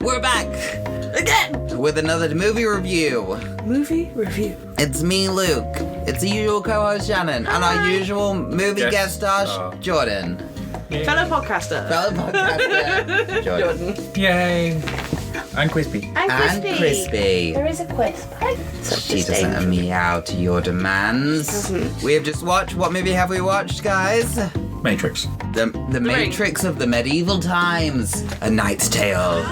We're back again with another movie review. Movie review. It's me, Luke. It's the usual co-host Shannon, and our usual movie guest star Jordan. Fellow podcaster. Jordan. Yay! And Crispy. And Crispy. There is a quisp. She doesn't meow to your demands. We have just watched. What movie have we watched, guys? Matrix. The Matrix of the Medieval Times. A Knight's Tale.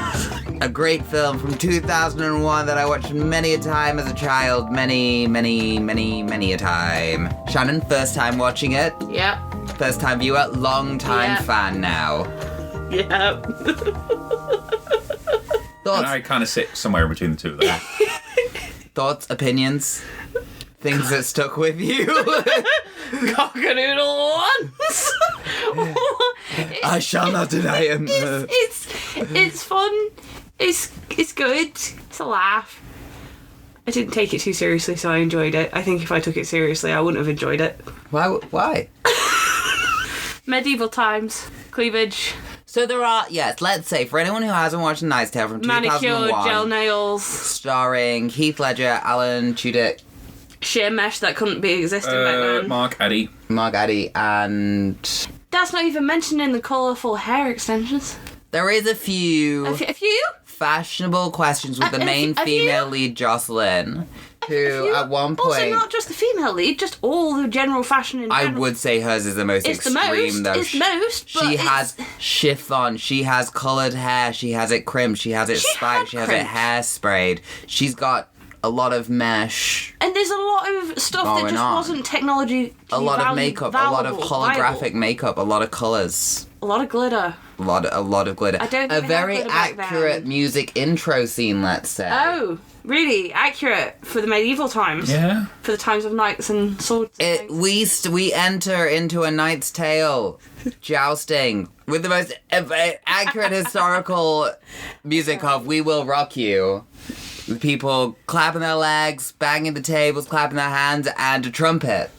A great film from 2001 that I watched many a time as a child. Many a time. Shannon, first time watching it. Yep. First time viewer, long time fan now. Yep. Thoughts? And I kind of sit somewhere in between the two of them. Thoughts, opinions, things that stuck with you. Cockadoodle once. I shall not deny him. It's fun. It's good. It's a laugh. I didn't take it too seriously, so I enjoyed it. I think if I took it seriously, I wouldn't have enjoyed it. Why? Medieval times, cleavage, So there are, yes, let's say, for anyone who hasn't watched A Knight's Tale from 2001, manicure, gel nails, starring Heath Ledger, Alan Tudyk, sheer mesh that couldn't be existing back then. Mark Addy. Mark Addy, and That's not even mentioned in the colourful hair extensions. there is a few A few? fashionable questions with the main a few? female lead, Jocelyn, who at one point... Also, not just the female lead, just all the general fashion in I general. would say hers is the most It's the extreme, most. though. It's the most. But She has chiffon, she has coloured hair, she has it crimped, she has it spiked, she has it hairsprayed. She's got a lot of mesh, And there's a lot of stuff that going just on. wasn't technology. a lot of makeup, a lot of holographic viable. makeup, a lot of colours, A lot of glitter. a lot of glitter. I don't think a they very had glitter back accurate then. music intro scene, let's say. Oh, really? Accurate for the medieval times? Yeah. For the times of knights and swords and things? We enter into A Knight's Tale, jousting, with the most accurate historical music of "We Will Rock You," with people clapping their legs, banging the tables, clapping their hands, and a trumpet.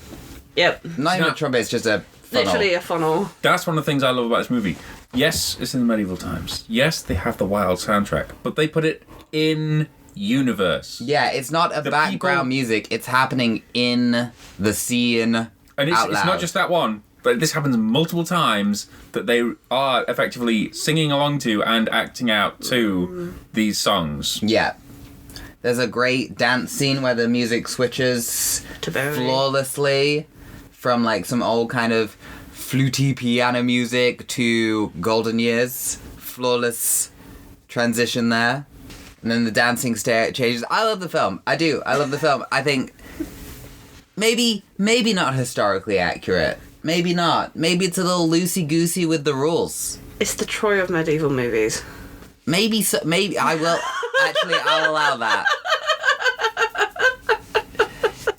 Yep. Not even No. a trumpet; it's just a funnel. Literally a funnel. That's one of the things I love about this movie. Yes, it's in the medieval times. Yes, they have the wild soundtrack, but they put it in universe. Yeah, it's not a The background people- music; it's happening in the scene. And out it's loud. not just that one, but this happens multiple times that they are effectively singing along to and acting out to these songs. Yeah. There's a great dance scene where the music switches To Bowie. flawlessly from like some old kind of fluty piano music to Golden Years. Flawless transition there. And then the dancing changes. I love the film. I do. I love the film. I think maybe not historically accurate. Maybe not. Maybe it's a little loosey-goosey with the rules. It's the Troy of medieval movies. Maybe so. Maybe I will. Actually, I'll allow that.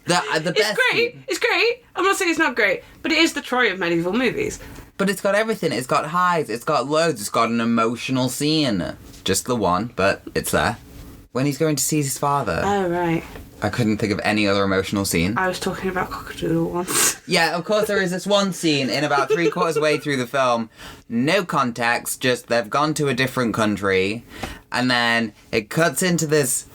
The best. It's great. It's great. I'm not saying it's not great, but it is the Troy of medieval movies. But it's got everything. It's got highs. It's got lows. It's got an emotional scene. Just the one, but it's there. When he's going to see his father. Oh, right. I couldn't think of any other emotional scene. I was talking about Cockadoodle once. Yeah, of course there is this one scene in about 3/4 way through the film. No context, just they've gone to a different country. And then it cuts into this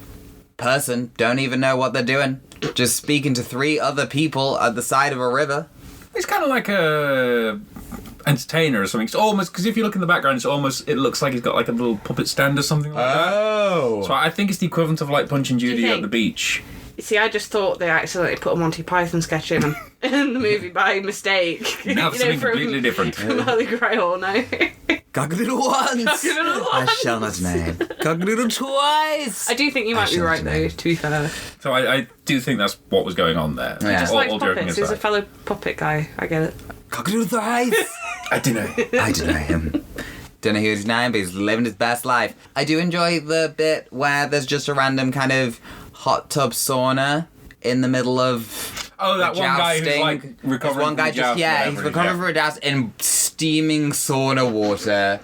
person, don't even know what they're doing. Just speaking to 3 other people at the side of a river. It's kind of like a entertainer or something. It's almost, because if you look in the background, it looks like he's got like a little puppet stand or something like that. Oh. So I think it's the equivalent of like Punch and you Judy at think? the beach. See, I just thought they accidentally put a Monty Python sketch in the movie by mistake. Now it's something completely different. From Holy Grail, no. Cockadoodle once. Cockadoodle I once. shall not name. Cockadoodle twice. I do think you might be shall right, not though, name. to be fair. So I do think that's what was going on there. Yeah. Just All- like all joking puppets. He's a aside. fellow puppet guy. I get it. Cockadoodle thrice. I deny. I deny him. Don't know who he's denying, but he's living his best life. I do enjoy the bit where there's just a random kind of hot tub sauna in the middle of Oh, that the one guy who's jousting. like There's recovering one guy from the just joust, he's whatever it is, recovering from a joust in steaming sauna water.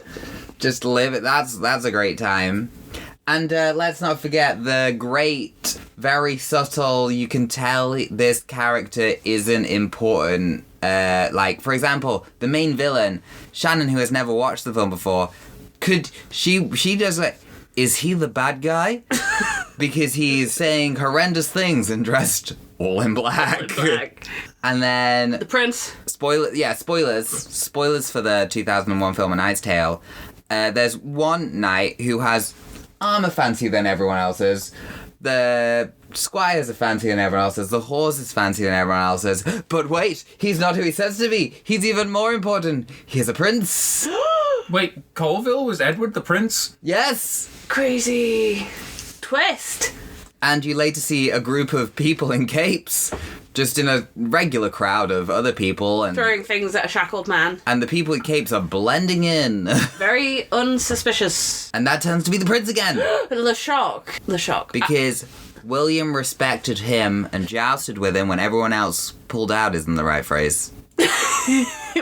Just live it. That's a great time. And let's not forget the great, very subtle. You can tell this character isn't important. Like, for example, the main villain, Shannon, who has never watched the film before, she does like is he the bad guy? Because he's saying horrendous things and dressed all in black. Black. And then The prince. spoilers for the 2001 film A Knight's Tale. There's one knight who has armor fancier than everyone else's. The squires are fancier than everyone else's. The horse is fancier than everyone else's. But wait, he's not who he says to be. He's even more important. He's a prince. Wait, Colville was Edward the Prince? Yes. Crazy twist. And you later see a group of people in capes, just in a regular crowd of other people, and Throwing things at a shackled man. the people in capes are blending in. Very unsuspicious. And that turns to be the prince again. LeShock. LeShock. Because William respected him and jousted with him when everyone else pulled out isn't the right phrase.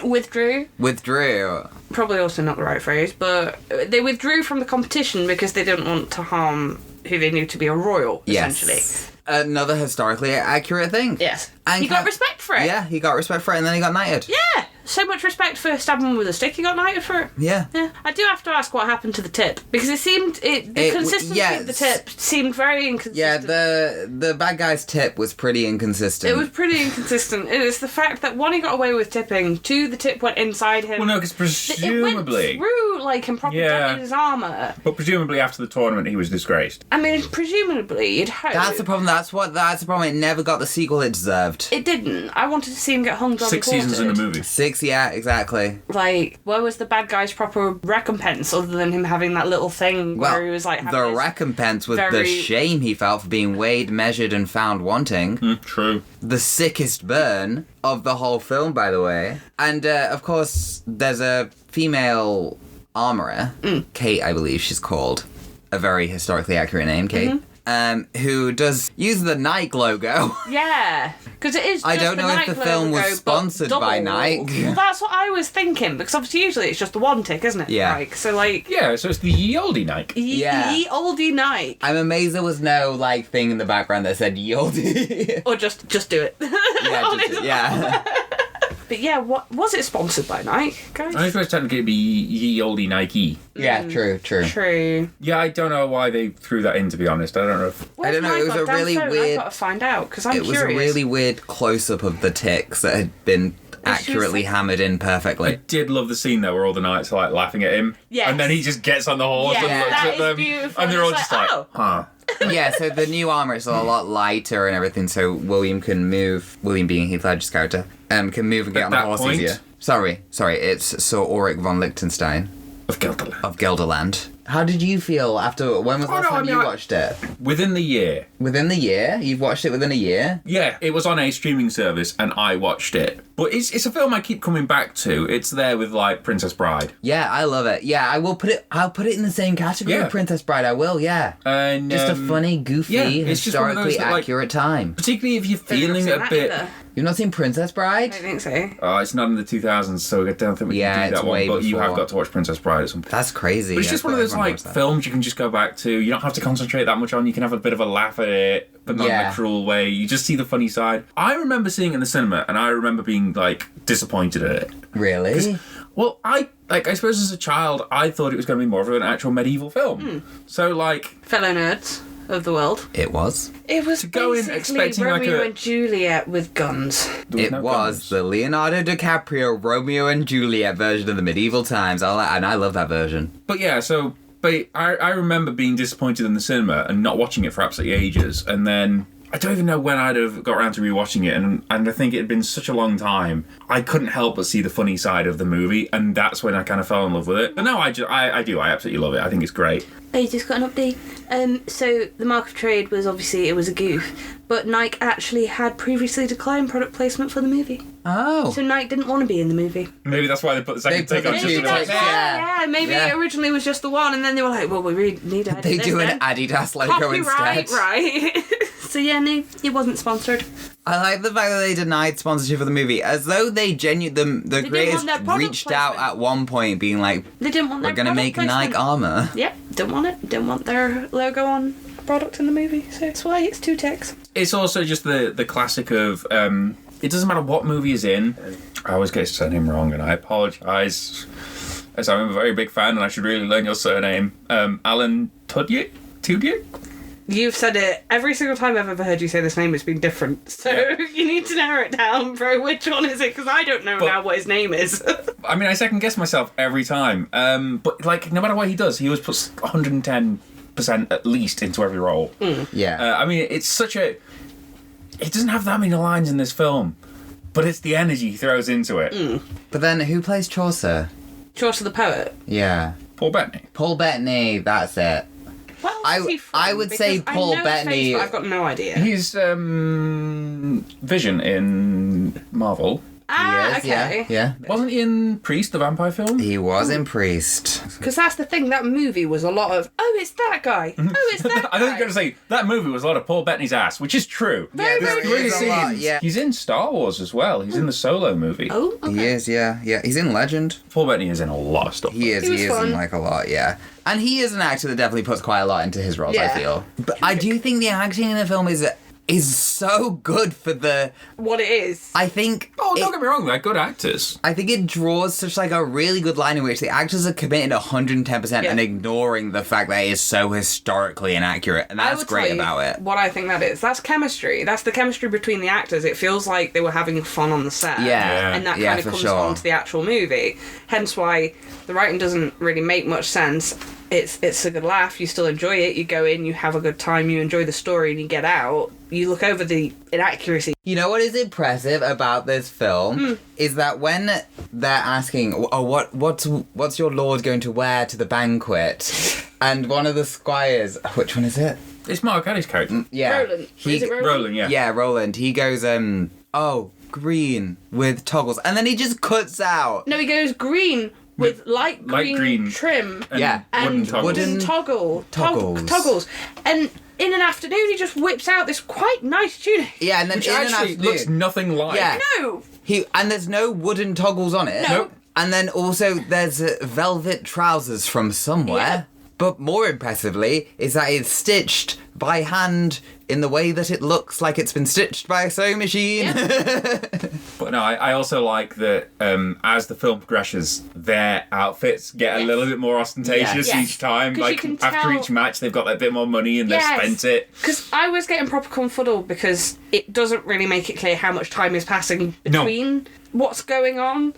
Withdrew. Withdrew. Probably also not the right phrase, but they withdrew from the competition because they didn't want to harm who they knew to be a royal, essentially. Yes. Another historically accurate thing. Yes. And He got respect for it. Yeah, he got respect for it and then he got knighted. Yeah. So much respect for stabbing him with a stick, he got knighted for it. Yeah. Yeah, I do have to ask what happened to the tip because the consistency of the tip seemed very inconsistent. Yeah, the bad guy's tip was pretty inconsistent. It was pretty inconsistent. It is the fact that one, he got away with tipping, two, the tip went inside him. Well, no, because presumably... It went through, like, and probably Yeah. dented his armour. But presumably after the tournament he was disgraced. I mean, presumably, you'd hope. That's the problem. That's the problem. It never got the sequel it deserved. It didn't. I wanted to see him get hung, drawn, 6 and seasons in the quartered. movie. 6, yeah, exactly. Like, where was the bad guy's proper recompense other than him having that little thing Well, where he was like... having the his- recompense was the very- shame he felt for being weighed, measured, and found wanting. True. The sickest burn of the whole film, by the way. And, of course, there's a female armourer, Kate, I believe she's called. A very historically accurate name, Kate. Who does use the Nike logo. Yeah, because it is. I just don't the know if Nike the film was logo, but sponsored by double. Nike. Well, that's what I was thinking because obviously usually it's just the one tick, isn't it? Yeah. Like, so like. Yeah, so it's the ye oldie Nike. Yeah. Ye oldie Nike. I'm amazed there was no, like, thing in the background that said Yoldi. Or just do it. yeah. But yeah, what was it sponsored by Nike, guys? I suppose technically it'd be ye oldie Nike. Yeah, true. True. Yeah, I don't know why they threw that in, to be honest. I don't know if... Where's don't know, my it was a goddamn really phone? I've weird- got to find out because I'm It was curious. a really weird close-up of the ticks that had been accurately like- hammered in perfectly. I did love the scene though where all the knights are like laughing at him. Yes. And then he just gets on the horse Yeah, and looks that at is them. beautiful. And they're all It's just like, like, oh. huh. Yeah, so the new armor is a lot lighter and everything, so William can move. William being Heath Ledger's character, can move and get At on the that horse point- easier. Sorry, it's Sir Ulrich von Liechtenstein Of Gelderland. of Gelderland. How did you feel after? When was the last time you watched it? Within the year. Within the year? You've watched it within a year? Yeah, it was on a streaming service and I watched it. But it's a film I keep coming back to. It's there with like Princess Bride. Yeah, I love it. Yeah, I will put it. I'll put it in the same category Yeah. of Princess Bride. I will. Yeah, And just a funny, goofy, yeah, it's just one of those historically that, like- accurate time. particularly if you're I've never feeling seen a that bit. either. You've not seen Princess Bride? I think so. Oh, it's not in the 2000s, so I don't think we Yeah, can do it's that one. way But you have before. got to watch Princess Bride at some point. That's crazy. But it's just one of those like films you can just go back to. You don't have to concentrate that much on. You can have a bit of a laugh at it, but not in Yeah. a cruel way. You just see the funny side. I remember seeing it in the cinema, and I remember being like disappointed at it. Really? Well, I suppose as a child, I thought it was going to be more of an actual medieval film. So like, Fellow nerds of the world. It was. It was go in basically expecting like Romeo a- and Juliet with guns. there It no was guns. the Leonardo DiCaprio Romeo and Juliet version of the medieval times. And I love that version. But yeah, so but I remember being disappointed in the cinema and not watching it for absolutely ages, and then I don't even know when I'd have got around to rewatching it, and I think it had been such a long time. I couldn't help but see the funny side of the movie, and that's when I kind of fell in love with it. But no, I do. I absolutely love it. I think it's great. Oh, you just got an update. So the mark of trade was obviously it was a goof, but Nike actually had previously declined product placement for the movie. Oh. So Nike didn't want to be in the movie. Maybe that's why they put the second They take put on the just two to be like, takes, Yeah, maybe Yeah. it originally was just the one, and then they were like, well, we really need to edit They this do an then. Adidas logo Copyright, instead. right? So yeah, no, it wasn't sponsored. I like the fact that they denied sponsorship for the movie, as though they the didn't creators want their product reached out placement. at one point, being like, They didn't want "We're their gonna product make placement. Nike armor." Yep, don't want it. Don't want their logo on product in the movie. So that's why it's two ticks. It's also just the classic of it doesn't matter what movie is in. I always get his surname wrong, and I apologise, as I'm a very big fan, and I should really learn your surname. Alan Tudyk? Tudyk? You've said it every single time I've ever heard you say this name. It's been different, so you need to narrow it down, bro. Which one is it? Because I don't know now what his name is. I mean, I second guess myself every time. But like, no matter what he does, he always puts 110% at least into every role. Yeah. I mean, it's such a. He doesn't have that many lines in this film, but it's the energy he throws into it. But then who plays Chaucer? Chaucer the poet. Yeah. Paul Bettany. Paul Bettany, that's it. What else is he from? I would say Because Paul I know his Bettany- face, but I've got no idea. He's Vision in Marvel. Ah, He is, okay. Yeah. Wasn't he in Priest, the vampire film? He was in Priest. Because that's the thing. That movie was a lot of, oh, it's that guy. Oh, it's that guy. I thought you were going to say that movie was a lot of Paul Bettany's ass, which is true. Very, very there is true. a lot, yeah. He's in Star Wars as well. He's in the Solo movie. Oh, okay. He is, yeah. He's in Legend. Paul Bettany is in a lot of stuff. He is. He was He is fun. in like a lot, yeah. And he is an actor that definitely puts quite a lot into his roles, I Yeah. feel. But I do think the acting in the film is so good for the. What it is. I think. Oh, it- don't get me wrong, they're good actors. I think it draws such like a really good line in which the actors are committed 110% Yeah. and ignoring the fact that it is so historically inaccurate, and I that's would great tell you about it. What I think that is. That's chemistry. That's the chemistry between the actors. It feels like they were having fun on the set. Yeah. And that Yeah, kind of for comes sure. on to the actual movie. Hence why the writing doesn't really make much sense. It's a good laugh. You still enjoy it. You go in, you have a good time, you enjoy the story, and you get out. You look over the inaccuracy. You know what is impressive about this film is that when they're asking, "Oh, what's your lord going to wear to the banquet?" and one of the squires, which one is it? It's Mark Addy's character. Yeah, Roland. Is it Roland? Roland, yeah. Yeah, Roland. He goes, oh, green with toggles, and then he just cuts out. No, he goes green with light green trim. And Yeah. wooden And toggles. wooden Toggles. toggles. And in an afternoon, he just whips out this quite nice tunic. Yeah, and then Which in an actually afternoon, looks nothing like. Yeah. No. And there's no wooden toggles on it. No. Nope. And then also there's velvet trousers from somewhere. Yeah. But more impressively is that it's stitched by hand in the way that it looks like it's been stitched by a sewing machine. But no, I also like that as the film progresses, their outfits get a Yes. little bit more ostentatious Yes. each time. 'Cause you Like can after tell- each match, they've got that bit more money and they've spent it. Because I was getting proper confuddled because it doesn't really make it clear how much time is passing No. between what's going on.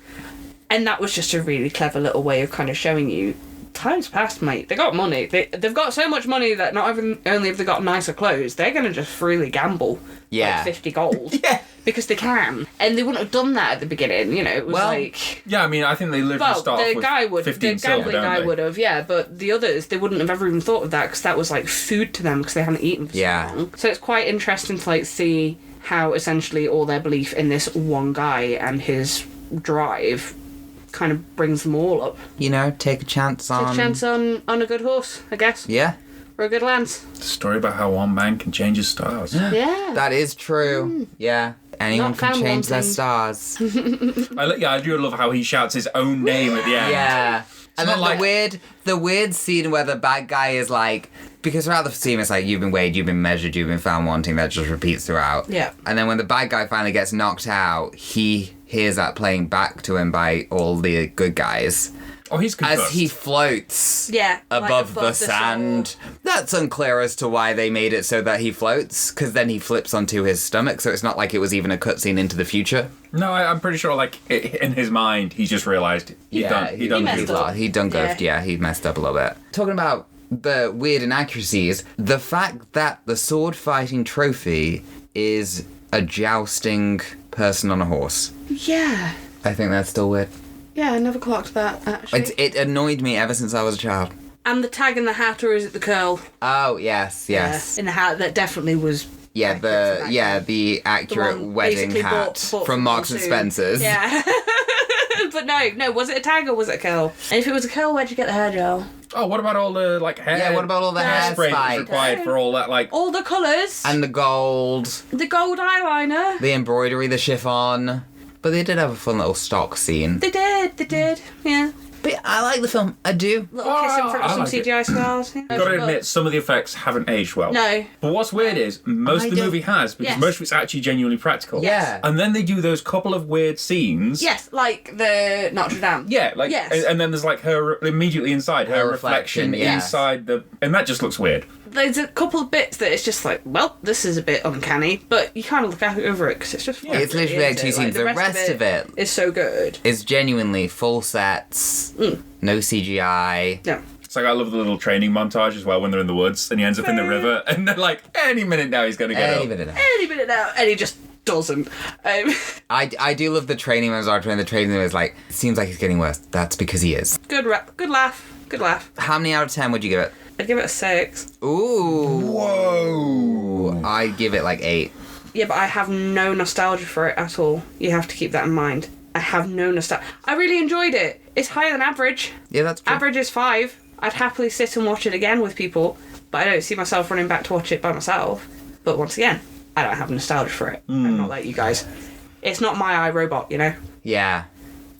And that was just a really clever little way of kind of showing you time's passed, mate. They got money. They've got so much money that not even only have they got nicer clothes, they're going to just freely gamble. Yeah. Like 50 gold. Yeah. Because they can. And they wouldn't have done that at the beginning, you know. It was Well, like... Yeah, I mean, I think they literally Well, start off the with guy would, 15 the silver, gambling don't guy they? would have, yeah, but the others, they wouldn't have ever even thought of that because that was like food to them because they hadn't eaten for Yeah. so long. So it's quite interesting to like see how essentially all their belief in this one guy and his drive kind of brings them all up. You know, take a chance on. Take a chance on a good horse, I guess, Yeah, or a good lance. It's a story about how one man can change his stars. Yeah. that is true. Yeah, anyone Not can found change their wanting. stars. I do love how he shouts his own name at the end. Yeah. And not then like- the weird scene where the bad guy is like, because throughout the scene it's like, you've been weighed, you've been measured, you've been found wanting, that just repeats throughout. Yeah. And then when the bad guy finally gets knocked out, he hears that playing back to him by all the good guys. Oh, he's concussed. As he floats Yeah, like above the the sand. That's unclear as to why they made it so that he floats, because then he flips onto his stomach, so it's not like it was even a cutscene into the future. No, I'm pretty sure, like, in his mind, he just realised he done he messed goofed. up. He done goofed, yeah, he messed up a little bit. Talking about the weird inaccuracies, the fact that the sword fighting trophy is a jousting person on a horse. Yeah. I think that's still weird. Yeah, I never clocked that, actually. It annoyed me ever since I was a child. And the tag in the hat, or is it the curl? Oh, yes. Yeah, in the hat, that definitely was... Yeah, accurate for back then. the The accurate one wedding basically hat bought from Marks and soon. Spencer's. Yeah. But no, was it a tag or was it a curl? And if it was a curl, where'd you get the hair gel? Oh, what about all the, like, hair? Yeah, what about all the hair spray that's spikes? required for all that, like... All the colours. And the gold, The gold eyeliner. the embroidery, the chiffon. But they did have a fun little stock scene. They did, yeah. But I like the film. I do. Little kiss in front of I some like it. CGI stars. Yeah. Got to admit, some of the effects haven't aged well. No. But what's weird is most I of the don't- movie has, because Yes. most of it's actually genuinely practical. Yeah. And then they do those couple of weird scenes. Yes, like the Notre Dame. Yeah, like, Yes. and then there's like her immediately inside, her Her reflection reflection, yeah. inside the, and that just looks weird. There's a couple of bits that it's just like, well, this is a bit uncanny, but you kind of look over it because it's just fun. It's literally like two scenes. The rest of it is so good. is genuinely full sets, no CGI. Yeah. It's like I love the little training montage as well when they're in the woods and he ends up in the river and they're like, any minute now he's going to get Any up. minute now. Any minute now, and he just doesn't. I do love the training montage when the training is like, it seems like he's getting worse. That's because he is. Good rap, good laugh, good laugh. How many out of 10 would you give it? I'd give it a 6. Ooh. Whoa. I'd give it like 8. Yeah, but I have no nostalgia for it at all. You have to keep that in mind. I have no nostalgia. I really enjoyed it. It's higher than average. Yeah, that's true. Average is 5. I'd happily sit and watch it again with people, but I don't see myself running back to watch it by myself. But once again, I don't have nostalgia for it. I'm not like you guys. It's not my iRobot, you know? Yeah.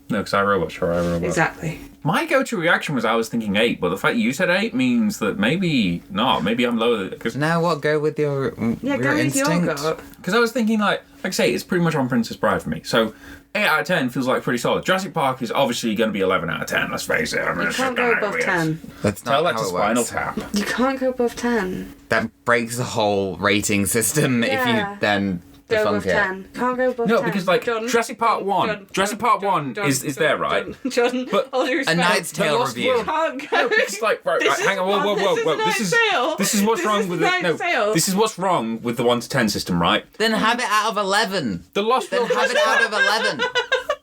No, because I Robot, sure, I Robot. Exactly. My go-to reaction was I was thinking 8, but the fact you said 8 means that maybe not. Maybe I'm lower. Because Now what? Go with your Yeah, go with your instinct. gut. I was thinking, like I say, it's pretty much on Princess Bride for me. So 8 out of 10 feels like pretty solid. Jurassic Park is obviously going to be 11 out of 10, let's face it. I mean, You can't go above 10. That's not Tell that how to it Spinal works. Tap. You can't go above 10. That breaks the whole rating system if Yeah. you then Go above defunk it. 10. Can't go above 10. No, because like Jordan, Jurassic Park 1, Jordan, Jurassic Jordan, Park 1 Jordan, is there, right? Jordan, But all due A respect. Knight's The Tale Lost review. World- Can't go. No, it's like right, This hang on, is whoa, not- whoa, this whoa. is This is Knight's Tale. this is what's This wrong is with it. No, Knight's Tale. this is what's wrong with the 1 to 10 system, right? Then have it out of 11. The Lost Then World, have it out of 11.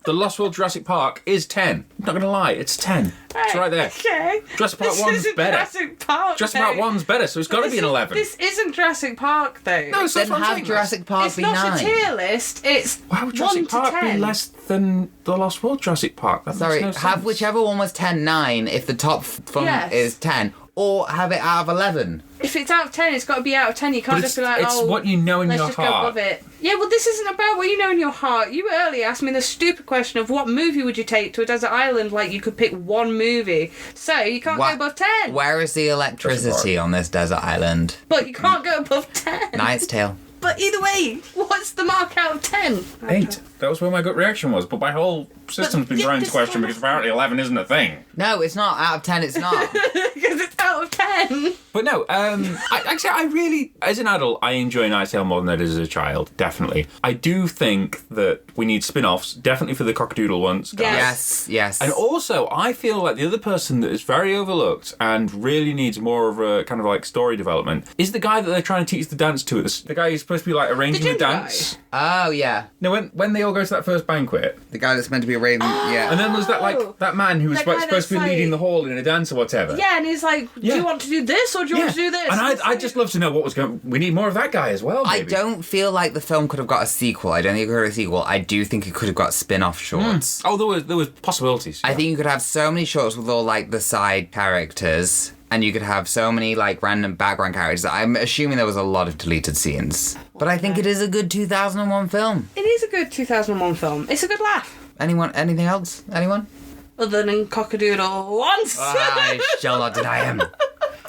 the Lost World Jurassic Park is 10. I'm not gonna lie, it's 10. It's right there. Okay. Jurassic Park This 1's isn't better. Jurassic Park. Jurassic Park though. 1's better, so it's got to This be an is- 11. This isn't Jurassic Park, though. No, so Then that's what I'm have saying. Jurassic Park It's be not 9. a tier list. It's Why would 1 Jurassic to Park 10. be less than the Lost World Jurassic Park? That Sorry, makes no have sense. whichever one was 10, 9 if the top one Yes. is 10. Or have it out of 11. If it's out of 10, it's got to be out of 10. You can't But just be like, it's oh, what you know in let's your just go heart. above it. Yeah, well, this isn't about what you know in your heart. You earlier asked me the stupid question of what movie would you take to a desert island, like you could pick one movie. So you can't Wha- go above 10. Where is the electricity on this desert island? But you can't go above 10. Knight's Tale. But either way, what's the mark out of 10? 8. That was where my gut reaction was, but my whole system's been yeah, thrown into this question one- because apparently 11 isn't a thing. No, it's not. Out of 10, it's not. Because it's out of 10. But no, I really, as an adult, I enjoy Knight's Tale more than I did as a child, definitely. I do think that we need spin-offs, definitely for the Cockadoodle ones, guys. Yes. Yes. And also, I feel like the other person that is very overlooked and really needs more of a kind of like story development is the guy that they're trying to teach the dance to. The guy who's supposed to be like arranging the ginger guy? dance. Oh, yeah. No, when they all go to that first banquet, The guy that's meant to be a raven. Yeah. and then there's that like that man who was That guy supposed to be that's leading like- the hall in a dance or whatever. Yeah, and he's like, do Yeah. you want to do this or do you want to do this? And It's I like- just love to know what was going. We need more of that guy as well. I Maybe. don't feel like the film could have got a sequel. I don't think it could have got a sequel. I do think it could have got spin-off shorts. Oh, there was possibilities. I think you could have so many shorts with all like the side characters, and you could have so many like random background characters. I'm assuming there was a lot of deleted scenes, but I think it is a good 2001 film. It is a good 2001 film. It's a good laugh. Anyone? Anything else? Anyone? Other than Cockadoodle once. I shall not deny him.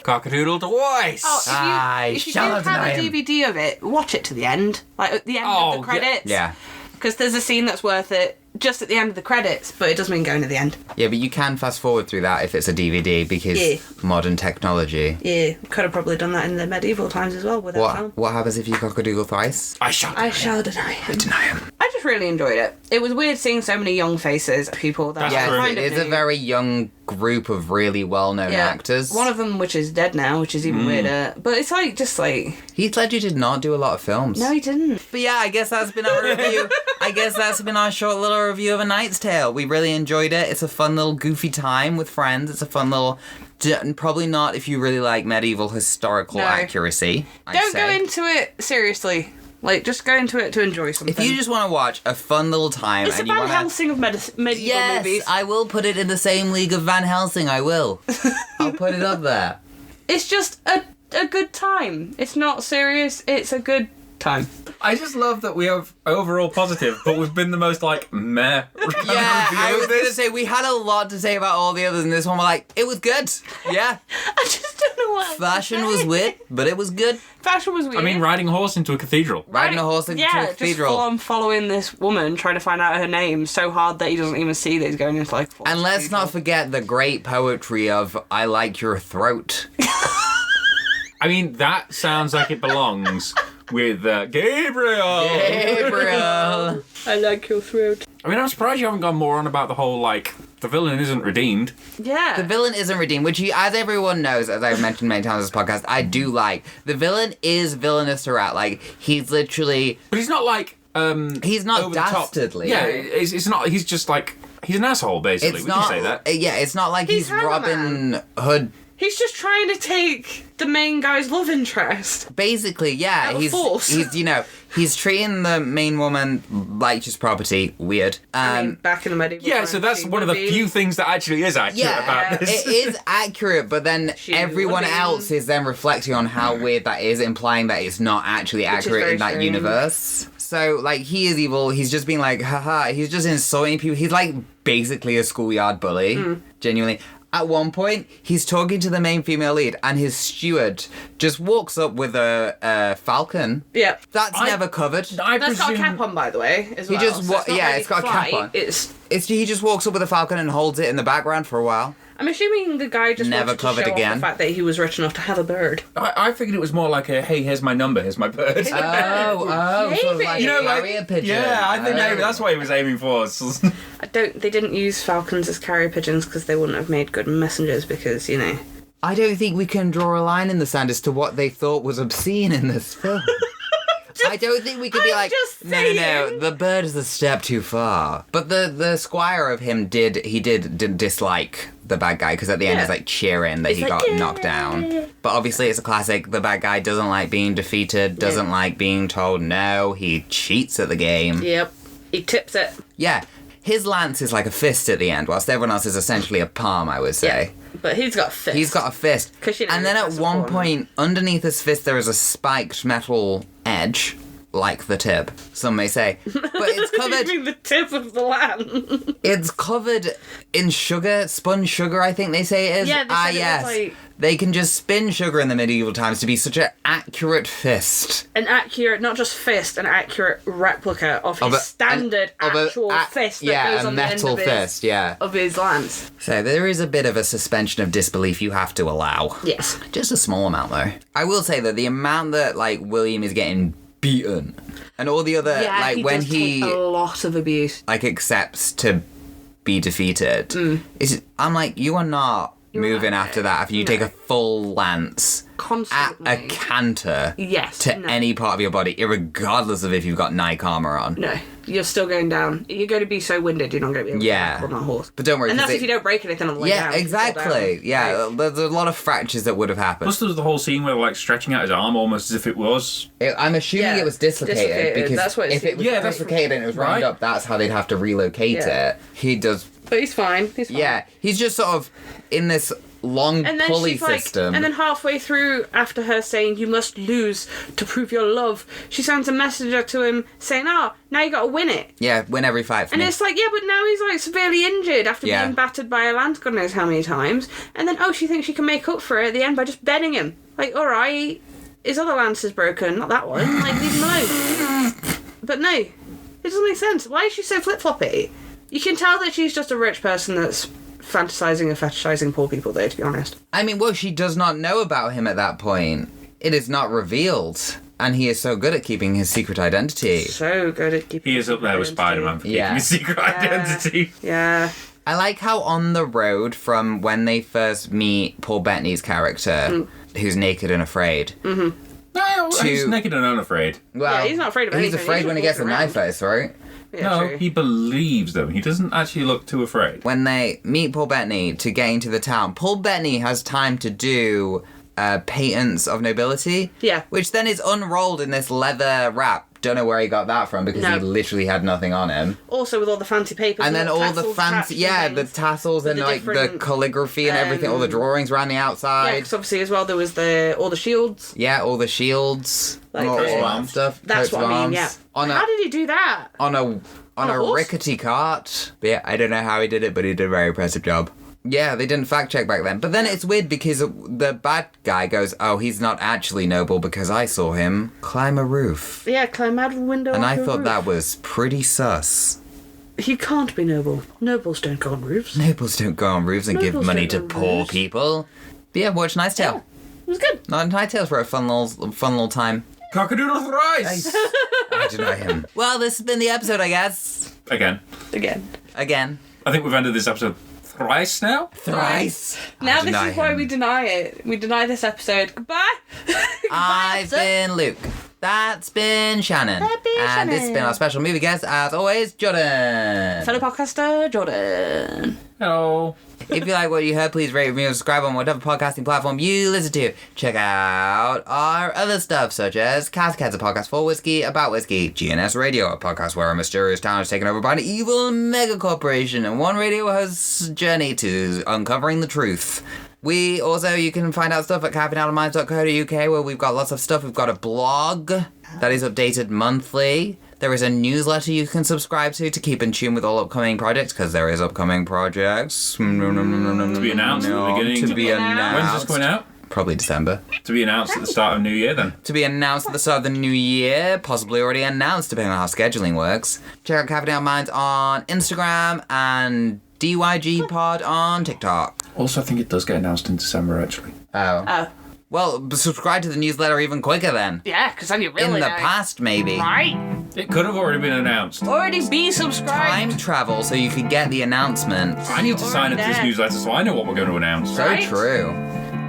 Cockadoodle twice. Oh, I if you shall do not have deny a him. DVD of it, watch it to the end. Like at the end Oh, of the credits. Yeah. Because there's a scene that's worth it just at the end of the credits, but it doesn't mean going to the end. Yeah, but you can fast forward through that if it's a DVD because Yeah. modern technology. Yeah, could have probably done that in the medieval times as well with that film. What happens if you cockadoodle thrice? I shall. I shall deny it. Deny him. I just really enjoyed it. It was weird seeing so many young faces, people that That's I Yes, true. kind it of is a knew. very young group of really well-known actors. One of them, which is dead now, which is even weirder. But it's like, just like, Heath Ledger did not do a lot of films. no, he didn't. But yeah, I guess that's been our review. I guess that's been our short little review of A Knight's Tale. We really enjoyed it. It's a fun little goofy time with friends. It's a fun little... Probably not if you really like medieval historical No. accuracy, I'd Don't say. go into it seriously. Like, just go into it to enjoy something. If you just want to watch a fun little time it's and a you Van want to... Helsing of medieval Yes, movies. I will put it in the same league of Van Helsing, I will. I'll put it up there. It's just a good time. It's not serious. It's a good time. I just love that we have overall positive, but we've been the most like meh. Yeah, I was gonna say we had a lot to say about all the others, and this one we're like, it was good. Yeah, I just don't know what. fashion was weird, but it was good. Fashion was weird. I mean, riding a horse into a cathedral. Riding a horse into a just cathedral. full on following this woman, trying to find out her name so hard that he doesn't even see that he's going into like. And let's not forget the great poetry of "I like your throat." I mean, that sounds like it belongs with Gabriel. Gabriel. I like your throat. I mean, I'm surprised you haven't gone more on about the whole, like, the villain isn't redeemed. Yeah. The villain isn't redeemed, which, as everyone knows, as I've mentioned many times on this podcast, I do like. The villain is villainous throughout. Like, he's literally... But he's not, like, He's not over the top. dastardly. Yeah, it's not... He's just, like... He's an asshole, basically. It's We not... can say that. Yeah, it's not like he's Hangman. Robin Hood. He's just trying to take the main guy's love interest. Basically, yeah. Out of He's, force. he's treating the main woman like just property. Weird. I mean, back in the medieval Yeah, times, so that's she one of the would be- few things that actually is accurate about this. It is accurate, but then She everyone would be- else is then reflecting on how weird that is, implying that it's not actually is accurate very in that strange. universe. So, like, he is evil. He's just being like, haha. He's just insulting people. He's like basically a schoolyard bully, Hmm. genuinely. At one point, he's talking to the main female lead, and his steward just walks up with a falcon. Yeah. That's never covered. I That's got a presume... cap on, by the way, as He well. just so wa- it's not yeah, really it's got a cap flight, on. It's... He just walks up with a falcon and holds it in the background for a while. I'm assuming the guy just Never wanted covered to show again. off the fact that he was rich enough to have a bird. I figured it was more like a, hey, here's my number, here's my bird. So it was like Maybe. a carrier pigeon. Yeah, I think maybe Oh. that's what he was aiming for. They didn't use falcons as carrier pigeons because they wouldn't have made good messengers because, you know. I don't think we can draw a line in the sand as to what they thought was obscene in this film. I don't think we could be I'm like, just no, saying." the bird is a step too far. But the squire of him did dislike the bad guy because at the end Yeah. he's like cheering that He's he like, got "Yeah." knocked down. But obviously it's a classic. The bad guy doesn't like being defeated, doesn't like being told no. He cheats at the game. Yep. He tips it. Yeah. His lance is like a fist at the end, whilst everyone else is essentially a palm, I would say. But he's got a fist. He's got a fist. 'Cause, you know, And then at that's one important. point, underneath his fist, there is a spiked metal edge, like the tip, some may say. But it's covered. Using the tip of the land. It's covered in sugar, spun sugar, I think they say it is. Yeah, they said it was yes. like- They can just spin sugar in the medieval times to be such an accurate fist. An accurate, not just fist, an accurate replica of his standard actual fist that goes a on metal the end fist, yeah. of his lance. So there is a bit of a suspension of disbelief you have to allow. Yes. Just a small amount, though. I will say that the amount that, like, William is getting beaten, and all the other, Yeah, like, he when does he, take a lot of abuse. like, accepts to be defeated, Mm. I'm like, you are not moving not- after that after you no. take a full lance at Constantly. a canter Yes, to no. any part of your body, irregardless of if you've got Nike armor on. No, you're still going down. You're going to be so winded, you're not going to be able Yeah. to get on that horse. But don't worry, And 'cause that's if you don't break anything on the way Yeah, down. You fall exactly. down. Yeah, Like, there's a lot of fractures that would have happened. Plus, there was the whole scene where, like, stretching out his arm almost as if it was. I'm assuming Yeah, it was dislocated, dislocated, because that's what it if it seems was like. Yeah, that's dislocated and it was round right. up, that's how they'd have to relocate Yeah. it. He does. But he's fine. He's fine. Yeah, he's just sort of in this long And then pulley she's like, system. and then halfway through, after her saying, "You must lose to prove your love," she sends a messenger to him saying, "Oh, now you got to win it." yeah, win every fight for And me. it's like, yeah, but now he's like severely injured after Yeah. being battered by a lance, God knows how many times. And then, oh, she thinks she can make up for it at the end by just bedding him. Like, all right, his other lance is broken, not that one. Like, leave him alone. But no, it doesn't make sense. Why is she so flip floppy? You can tell that she's just a rich person that's fantasizing and fetishizing poor people, though. To be honest. I mean, well, she does not know about him at that point. It is not revealed. And he is so good at keeping his secret identity. So good at keeping. He is up there with identity. Spider-Man for Yeah. keeping his secret identity. Yeah. I like how on the road from when they first meet Paul Bettany's character, who's naked and afraid. No, he's To- naked and unafraid. Well, Yeah, he's not afraid of He's anything, afraid he's when he just gets a walking knife face, right? Yeah, No, true. he believes them. He doesn't actually look too afraid. When they meet Paul Bettany to get into the town, Paul Bettany has time to do patents of nobility. Yeah. Which then is unrolled in this leather wrap don't know where he got that from because No. he literally had nothing on him. Also with all the fancy papers. And then little all the tassels fancy, attached and the things. tassels and the like the different, calligraphy and everything, all the drawings around the Yeah, outside. because obviously as well there was all the shields. Yeah, all the shields, Like all the- that arms. stuff. That's coats what of I mean, arms. yeah. On How a did he do that? on a On a horse? rickety cart. But yeah, I don't know how he did it, but he did a very impressive job. Yeah, they didn't fact check back then. But then it's weird because the bad guy goes, "Oh, he's not actually noble because I saw him climb a roof." Yeah, climb out of a window. And I onto a thought roof. that was pretty sus. He can't be noble. Nobles don't go on roofs. Nobles don't go on roofs and give Nobles money don't to go on poor roofs. people. But yeah, watch Nice Tale. It was good. Nice Tale for a fun little time. Cockadoodle thrice! I deny him. Well, this has been the episode, I guess. Again. Again. I think we've ended this episode thrice now. Thrice. Now I this deny is why him. we deny it. We deny this episode. Goodbye. I've been Luke. That's been Shannon. That's been and this has been Shannon. our special movie guest, as always, Jordan. Fellow podcaster Jordan. Hello. If you like what you heard, please rate, review, and subscribe on whatever podcasting platform you listen to. Check out our other stuff, such as Cast a podcast for whiskey, about whiskey, GNS Radio, a podcast where a mysterious town is taken over by an evil mega corporation, and one radio host's journey to uncovering the truth. You can find out stuff at caffeineoutofminds.co.uk, where we've got lots of stuff. We've got a blog that is updated monthly. There is a newsletter you can subscribe to keep in tune with all upcoming projects, because there is upcoming projects. To be announced at the beginning. To be announced. When's this coming out? Probably December. To be announced at the start of New Year then. To be announced at the start of the new year, possibly already announced, depending on how scheduling works. Check out Caffeine Out Minds on Instagram and DYG Pod on TikTok. Also, I think it does get announced in December actually. Oh. Oh. Well, subscribe to the newsletter even quicker then. Yeah, because then you really In the know. past, maybe. Right. It could have already been announced. Already be subscribed. Time travel so you could get the announcement. I need to sign up to this there. newsletter so I know what we're going to announce. So Right? true.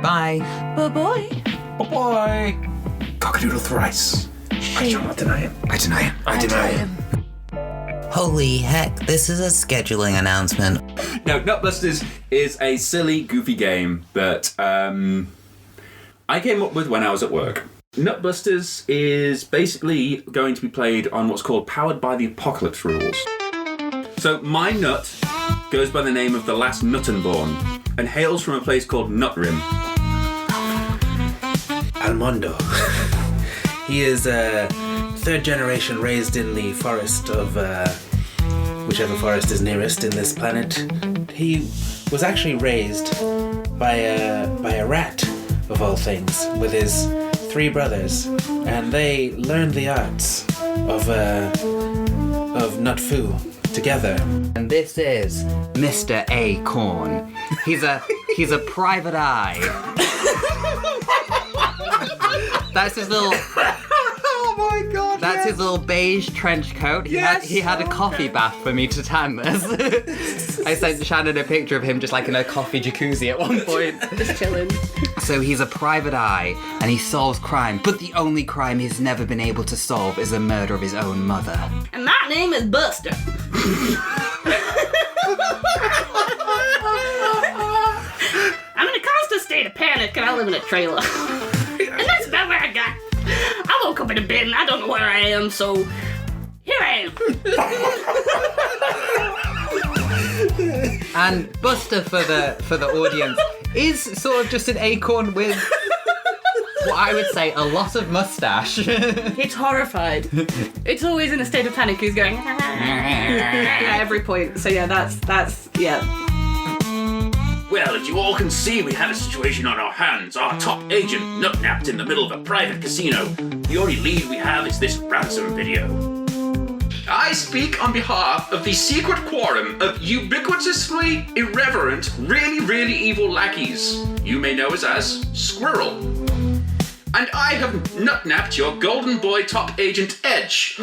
Bye. Bye-bye. Bye-bye. Cockadoodle thrice. I shall not deny him. I deny him. I deny him. Holy heck, this is a scheduling announcement. No, Nutbusters is a silly, goofy game that I came up with when I was at work. Nutbusters is basically going to be played on what's called Powered by the Apocalypse rules. So my nut goes by the name of the last Nuttenborn and hails from a place called Nutrim. Almondo. He is third generation raised in the forest of whichever forest is nearest in this planet. He was actually raised by a rat, of all things, with his 3 brothers, and they learned the arts of nut foo together. And this is Mr. Acorn. He's a private eye. That's his little. Oh my god! That's his little beige trench coat. He had a coffee bath for me to tan this. I sent Shannon a picture of him just like in a coffee jacuzzi at one point. Just chilling. So he's a private eye and he solves crime, but the only crime he's never been able to solve is the murder of his own mother. And my name is Buster. I'm in a constant state of panic and I live in a trailer. And that's about where I got. I woke up in a bed and I don't know where I am, so here I am. And Buster, for the audience, is sort of just an acorn with what I would say a lot of mustache. It's horrified. It's always in a state of panic. He's going at every point. So yeah, that's yeah. Well, as you all can see, we have a situation on our hands. Our top agent nut-napped in the middle of a private casino. The only lead we have is this ransom video. I speak on behalf of the secret quorum of ubiquitously irreverent, really, really evil lackeys. You may know us as Squirrel. And I have nut-napped your golden boy top agent Edge.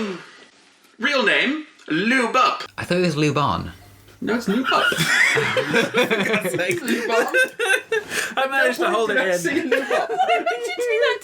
Real name, Lube Up. I thought it was Lubon. No, it's Lube Up. I managed to hold it in. Why would you do that